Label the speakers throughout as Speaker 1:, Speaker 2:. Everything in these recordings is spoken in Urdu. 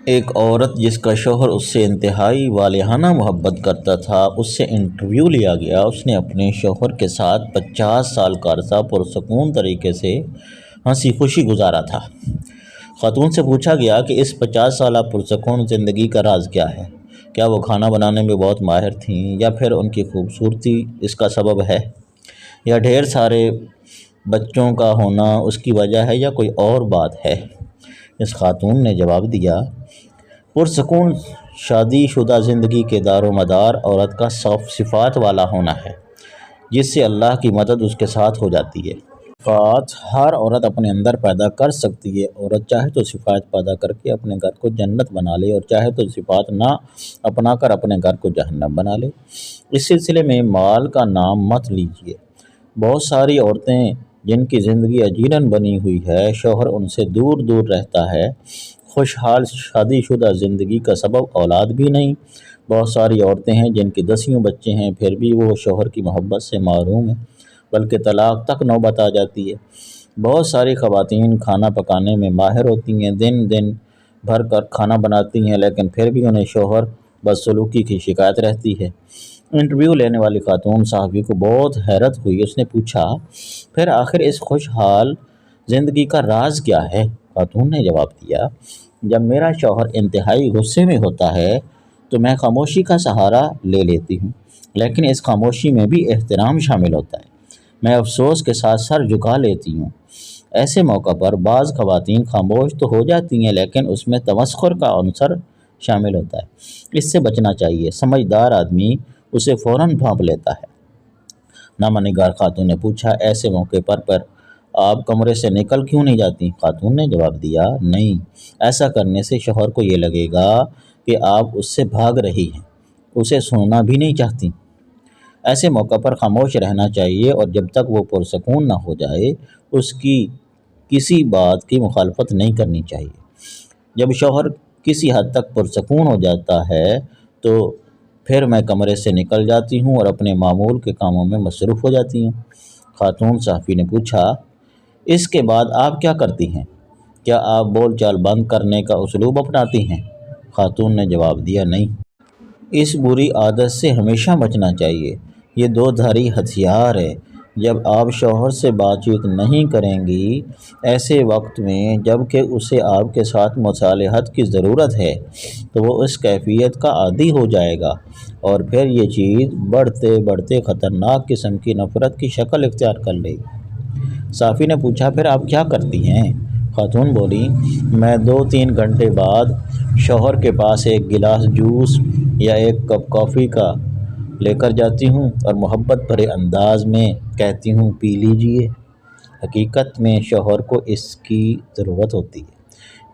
Speaker 1: ایک عورت جس کا شوہر اس سے انتہائی والہانہ محبت کرتا تھا، اس سے انٹرویو لیا گیا۔ اس نے اپنے شوہر کے ساتھ 50 سال کا عرصہ پرسکون طریقے سے ہنسی خوشی گزارا تھا۔ خاتون سے پوچھا گیا کہ اس 50 سالہ پرسکون زندگی کا راز کیا ہے؟ کیا وہ کھانا بنانے میں بہت ماہر تھیں، یا پھر ان کی خوبصورتی اس کا سبب ہے، یا ڈھیر سارے بچوں کا ہونا اس کی وجہ ہے، یا کوئی اور بات ہے؟ اس خاتون نے جواب دیا، پرسکون شادی شدہ زندگی کے دار و مدار عورت کا صفات والا ہونا ہے، جس سے اللہ کی مدد اس کے ساتھ ہو جاتی ہے۔ صفات ہر عورت اپنے اندر پیدا کر سکتی ہے۔ عورت چاہے تو صفات پیدا کر کے اپنے گھر کو جنت بنا لے، اور چاہے تو صفات نہ اپنا کر اپنے گھر کو جہنم بنا لے۔ اس سلسلے میں مال کا نام مت لیجیے۔ بہت ساری عورتیں جن کی زندگی اجیرن بنی ہوئی ہے، شوہر ان سے دور دور رہتا ہے، خوشحال شادی شدہ زندگی کا سبب اولاد بھی نہیں۔ بہت ساری عورتیں ہیں جن کے 10 بچے ہیں، پھر بھی وہ شوہر کی محبت سے محروم ہیں، بلکہ طلاق تک نوبت آ جاتی ہے۔ بہت ساری خواتین کھانا پکانے میں ماہر ہوتی ہیں، دن بھر کر کھانا بناتی ہیں، لیکن پھر بھی انہیں شوہر بدسلوکی کی شکایت رہتی ہے۔ انٹرویو لینے والی خاتون صحافی کو بہت حیرت ہوئی۔ اس نے پوچھا، پھر آخر اس خوشحال زندگی کا راز کیا ہے؟ خاتون نے جواب دیا، جب میرا شوہر انتہائی غصے میں ہوتا ہے تو میں خاموشی کا سہارا لے لیتی ہوں، لیکن اس خاموشی میں بھی احترام شامل ہوتا ہے۔ میں افسوس کے ساتھ سر جھکا لیتی ہوں۔ ایسے موقع پر بعض خواتین خاموش تو ہو جاتی ہیں، لیکن اس میں تمسخر کا عنصر شامل ہوتا ہے۔ اس سے بچنا چاہیے۔ سمجھدار آدمی اسے فوراً بھانپ لیتا ہے۔ نامہ نگار خاتون نے پوچھا، ایسے موقع پر آپ کمرے سے نکل کیوں نہیں جاتی؟ خاتون نے جواب دیا، نہیں، ایسا کرنے سے شوہر کو یہ لگے گا کہ آپ اس سے بھاگ رہی ہیں، اسے سننا بھی نہیں چاہتی۔ ایسے موقع پر خاموش رہنا چاہیے، اور جب تک وہ پرسکون نہ ہو جائے اس کی کسی بات کی مخالفت نہیں کرنی چاہیے۔ جب شوہر کسی حد تک پرسکون ہو جاتا ہے تو پھر میں کمرے سے نکل جاتی ہوں اور اپنے معمول کے کاموں میں مصروف ہو جاتی ہوں۔ خاتون صحافی نے پوچھا، اس کے بعد آپ کیا کرتی ہیں؟ کیا آپ بول چال بند کرنے کا اسلوب اپناتی ہیں؟ خاتون نے جواب دیا، نہیں، اس بری عادت سے ہمیشہ بچنا چاہیے۔ یہ دو دھاری ہتھیار ہے۔ جب آپ شوہر سے بات چیت نہیں کریں گی ایسے وقت میں جب کہ اسے آپ کے ساتھ مصالحت کی ضرورت ہے، تو وہ اس کیفیت کا عادی ہو جائے گا، اور پھر یہ چیز بڑھتے بڑھتے خطرناک قسم کی نفرت کی شکل اختیار کر لے گی۔ صحافی نے پوچھا، پھر آپ کیا کرتی ہیں؟ خاتون بولی، میں 2-3 گھنٹے بعد شوہر کے پاس ایک گلاس جوس یا ایک کپ کافی کا لے کر جاتی ہوں اور محبت بھرے انداز میں کہتی ہوں، پی لیجئے۔ حقیقت میں شوہر کو اس کی ضرورت ہوتی ہے۔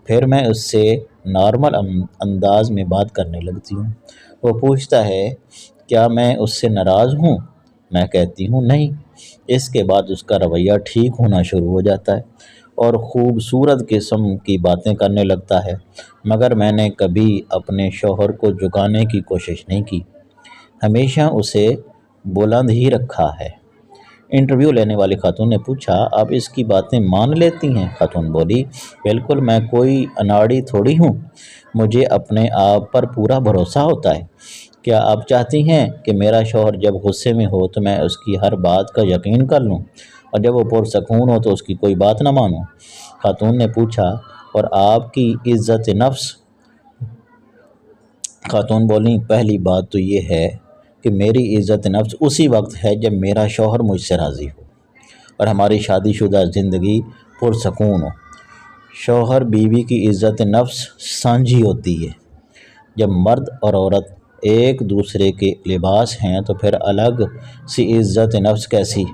Speaker 1: پھر میں اس سے نارمل انداز میں بات کرنے لگتی ہوں۔ وہ پوچھتا ہے، کیا میں اس سے ناراض ہوں؟ میں کہتی ہوں، نہیں۔ اس کے بعد اس کا رویہ ٹھیک ہونا شروع ہو جاتا ہے اور خوبصورت قسم کی باتیں کرنے لگتا ہے، مگر میں نے کبھی اپنے شوہر کو جھکانے کی کوشش نہیں کی، ہمیشہ اسے بلند ہی رکھا ہے۔ انٹرویو لینے والی خاتون نے پوچھا، آپ اس کی باتیں مان لیتی ہیں؟ خاتون بولی، بالکل، میں کوئی اناڑی تھوڑی ہوں، مجھے اپنے آپ پر پورا بھروسہ ہوتا ہے۔ کیا آپ چاہتی ہیں کہ میرا شوہر جب غصے میں ہو تو میں اس کی ہر بات کا یقین کر لوں، اور جب وہ پرسکون ہو تو اس کی کوئی بات نہ مانوں؟ خاتون نے پوچھا، اور آپ کی عزت نفس؟ خاتون بولی، پہلی بات تو یہ ہے کہ میری عزت نفس اسی وقت ہے جب میرا شوہر مجھ سے راضی ہو اور ہماری شادی شدہ زندگی پرسکون ہو۔ شوہر بیوی کی عزت نفس سانجھی ہوتی ہے۔ جب مرد اور عورت ایک دوسرے کے لباس ہیں تو پھر الگ سی عزت نفس کیسی؟